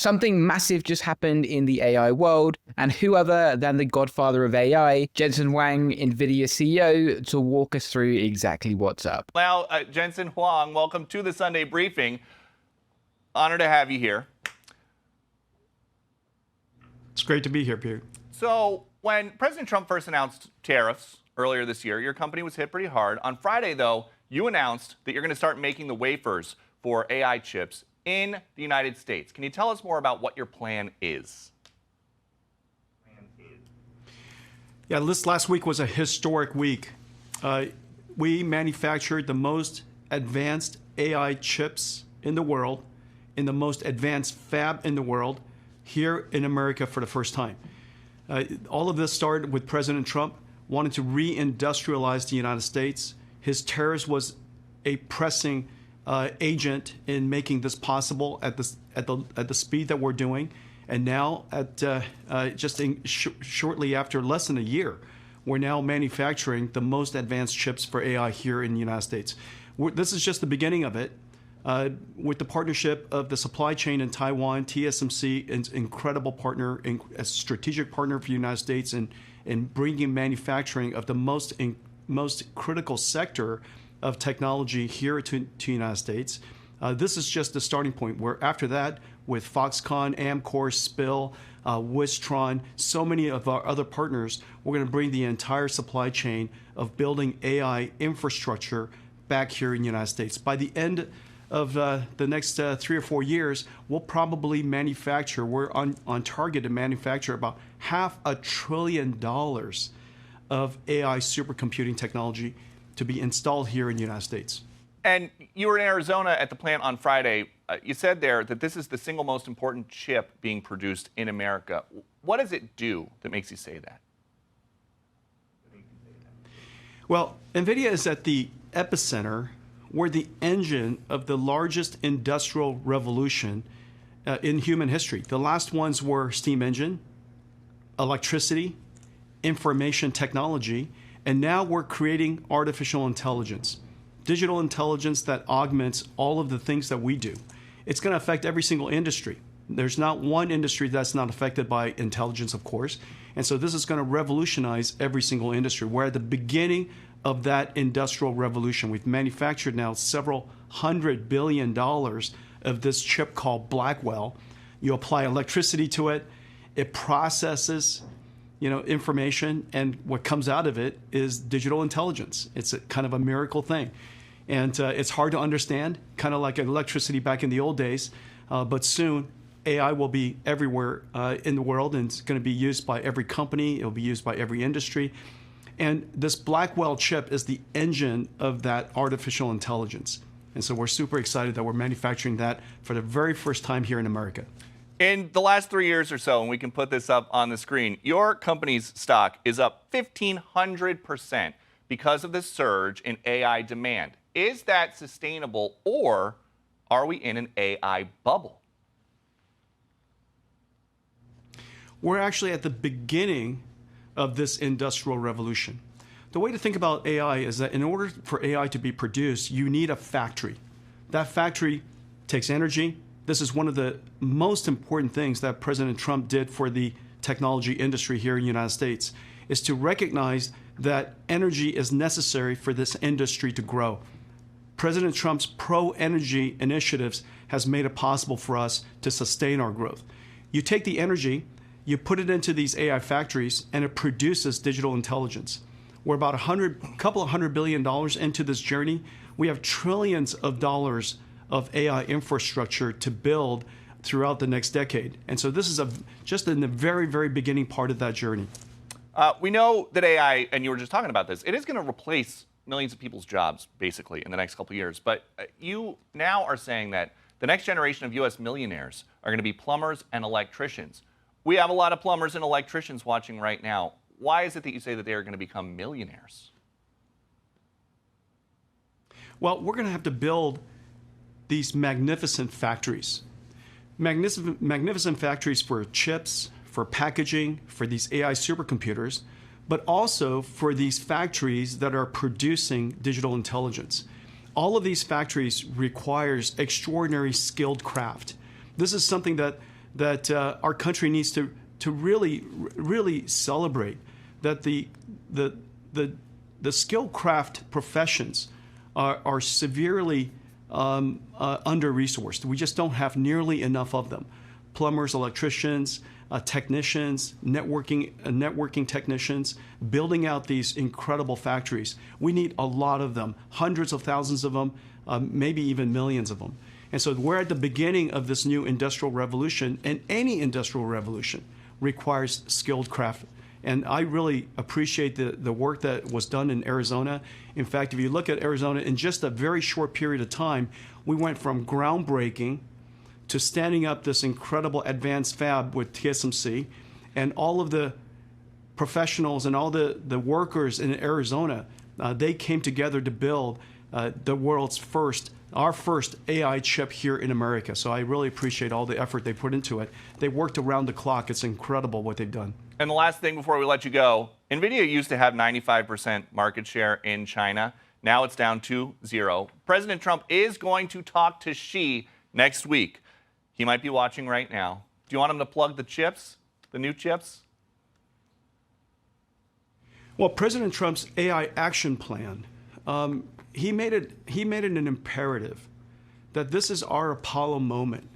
Something massive just happened in the AI world, and who other than the godfather of AI, Jensen Huang, Nvidia CEO, to walk us through exactly what's up. Now, Jensen Huang, welcome to the Sunday briefing. Honor to have you here. It's great to be here, Peter. So, when President Trump first announced tariffs earlier this year, your company was hit pretty hard. On Friday, though, you announced that you're going to start making the wafers for AI chips in the United States. Can you tell us more about what your plan is? Yeah, this last week was a historic week. We manufactured the most advanced AI chips in the world, in the most advanced fab in the world, here in America for the first time. All of this started with President Trump wanting to re-industrialize the United States. His tariffs was a pressing agent in making this possible at the speed that we're doing, and now shortly after less than a year, we're now manufacturing the most advanced chips for AI here in the United States. This is just the beginning of it. With the partnership of the supply chain in Taiwan, TSMC, an incredible partner, a strategic partner for the United States in bringing manufacturing of the most critical sector of technology here to the United States. This is just the starting point, where after that, with Foxconn, Amkor, SPIL, Wistron, so many of our other partners, we're going to bring the entire supply chain of building AI infrastructure back here in the United States. By the end of the next 3 or 4 years, we'll probably manufacture, we're on target to manufacture about $500 billion of AI supercomputing technology to be installed here in the United States. And you were in Arizona at the plant on Friday. You said there that this is the single most important chip being produced in America. What does it do that makes you say that? Well, Nvidia is at the epicenter. We're the engine of the largest industrial revolution in human history. The last ones were steam engine, electricity, information technology, and now we're creating artificial intelligence, digital intelligence that augments all of the things that we do. It's going to affect every single industry. There's not one industry that's not affected by intelligence, of course. And so this is going to revolutionize every single industry. We're at the beginning of that industrial revolution. We've manufactured now several $100 billion of this chip called Blackwell. You apply electricity to it, it processes information, and what comes out of it is digital intelligence. It's a kind of a miracle thing. And it's hard to understand, kind of like electricity back in the old days, but soon AI will be everywhere in the world, and it's going to be used by every company, it'll be used by every industry. And this Blackwell chip is the engine of that artificial intelligence. And so we're super excited that we're manufacturing that for the very first time here in America. In the last 3 years or so, and we can put this up on the screen, your company's stock is up 1,500% because of this surge in AI demand. Is that sustainable, or are we in an AI bubble? We're actually at the beginning of this industrial revolution. The way to think about AI is that in order for AI to be produced, you need a factory. That factory takes energy. This is one of the most important things that President Trump did for the technology industry here in the United States, is to recognize that energy is necessary for this industry to grow. President Trump's pro-energy initiatives has made it possible for us to sustain our growth. You take the energy, you put it into these AI factories, and it produces digital intelligence. We're about couple of $100 billion into this journey. We have trillions of dollars of AI infrastructure to build throughout the next decade. And so this is just in the very, very beginning part of that journey. We know that AI, and you were just talking about this, it is going to replace millions of people's jobs, basically, in the next couple of years. But you now are saying that the next generation of U.S. millionaires are going to be plumbers and electricians. We have a lot of plumbers and electricians watching right now. Why is it that you say that they are going to become millionaires? Well, we're going to have to build these magnificent factories. Magnificent factories for chips, for packaging, for these AI supercomputers, but also for these factories that are producing digital intelligence. All of these factories requires extraordinary skilled craft. This is something that that our country needs to really celebrate that the skilled craft professions are severely under-resourced. We just don't have nearly enough of them. Plumbers, electricians, technicians, networking technicians, building out these incredible factories. We need a lot of them, hundreds of thousands of them, maybe even millions of them. And so we're at the beginning of this new industrial revolution, and any industrial revolution requires skilled craft. And I really appreciate the work that was done in Arizona. In fact, if you look at Arizona, in just a very short period of time, we went from groundbreaking to standing up this incredible advanced fab with TSMC, and all of the professionals and all the workers in Arizona, they came together to build our first AI chip here in America. So I really appreciate all the effort they put into it. They worked around the clock. It's incredible what they've done. And the last thing before we let you go, Nvidia used to have 95% market share in China. Now it's down to 0. President Trump is going to talk to Xi next week. He might be watching right now. Do you want him to plug the chips, the new chips? Well, President Trump's AI action plan, he made it an imperative that this is our Apollo moment,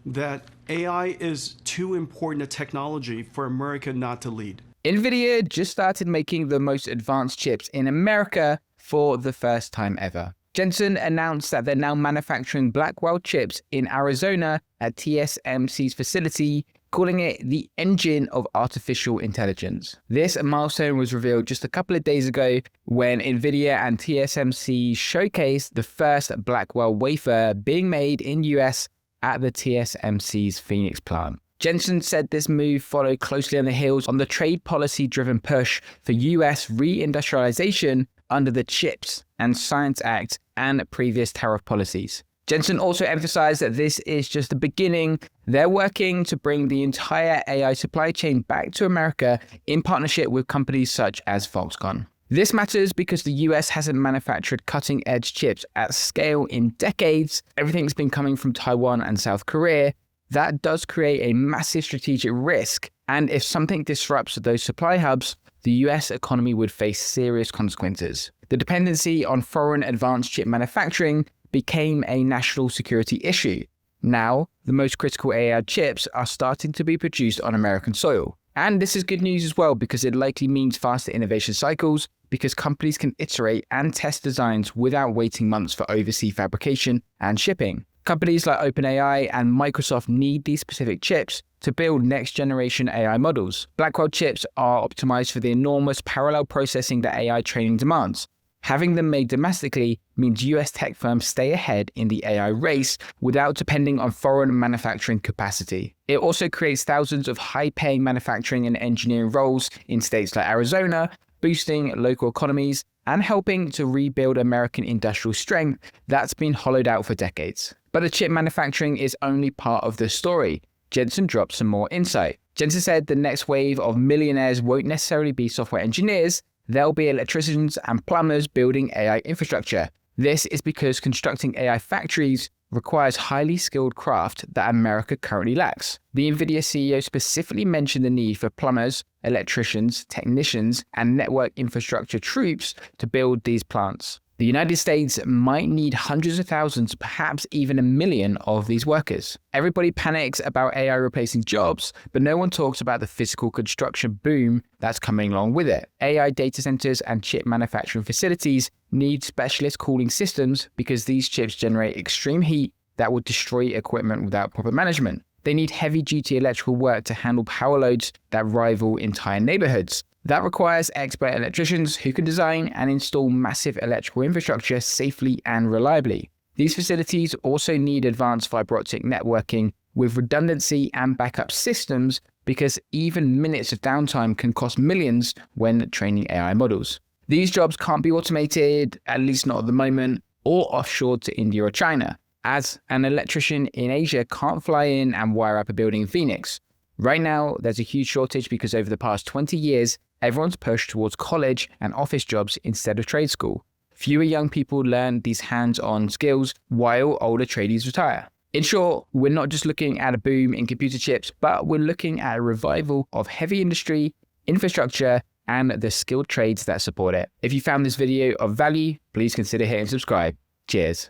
that AI is too important a technology for America not to lead. Nvidia just started making the most advanced chips in America for the first time ever. Jensen announced that they're now manufacturing Blackwell chips in Arizona at TSMC's facility, calling it the engine of artificial intelligence. This milestone was revealed just a couple of days ago when Nvidia and TSMC showcased the first Blackwell wafer being made in US at the TSMC's Phoenix plant. Jensen said this move followed closely on the heels on the trade policy-driven push for US reindustrialization under the CHIPS and Science Act and previous tariff policies. Jensen also emphasized that this is just the beginning. They're working to bring the entire AI supply chain back to America in partnership with companies such as Foxconn. This matters because the US hasn't manufactured cutting-edge chips at scale in decades. Everything's been coming from Taiwan and South Korea. That does create a massive strategic risk, and if something disrupts those supply hubs, the US economy would face serious consequences. The dependency on foreign advanced chip manufacturing became a national security issue. Now, the most critical AI chips are starting to be produced on American soil. And this is good news as well because it likely means faster innovation cycles because companies can iterate and test designs without waiting months for overseas fabrication and shipping. Companies like OpenAI and Microsoft need these specific chips to build next-generation AI models. Blackwell chips are optimized for the enormous parallel processing that AI training demands. Having them made domestically means US tech firms stay ahead in the AI race without depending on foreign manufacturing capacity. It also creates thousands of high-paying manufacturing and engineering roles in states like Arizona, boosting local economies and helping to rebuild American industrial strength that's been hollowed out for decades. But the chip manufacturing is only part of the story. Jensen dropped some more insight. Jensen said the next wave of millionaires won't necessarily be software engineers. They'll be electricians and plumbers building AI infrastructure. This is because constructing AI factories requires highly skilled craft that America currently lacks. The Nvidia CEO specifically mentioned the need for plumbers, electricians, technicians, and network infrastructure troops to build these plants. The United States might need hundreds of thousands, perhaps even 1 million of these workers. Everybody panics about AI replacing jobs, but no one talks about the physical construction boom that's coming along with it. AI data centers and chip manufacturing facilities need specialist cooling systems because these chips generate extreme heat that would destroy equipment without proper management. They need heavy-duty electrical work to handle power loads that rival entire neighborhoods. That requires expert electricians who can design and install massive electrical infrastructure safely and reliably. These facilities also need advanced fiber optic networking with redundancy and backup systems because even minutes of downtime can cost millions when training AI models. These jobs can't be automated, at least not at the moment, or offshored to India or China, as an electrician in Asia can't fly in and wire up a building in Phoenix. Right now, there's a huge shortage because over the past 20 years, everyone's pushed towards college and office jobs instead of trade school. Fewer young people learn these hands-on skills while older tradies retire. In short, we're not just looking at a boom in computer chips, but we're looking at a revival of heavy industry, infrastructure, and the skilled trades that support it. If you found this video of value, please consider hitting subscribe. Cheers.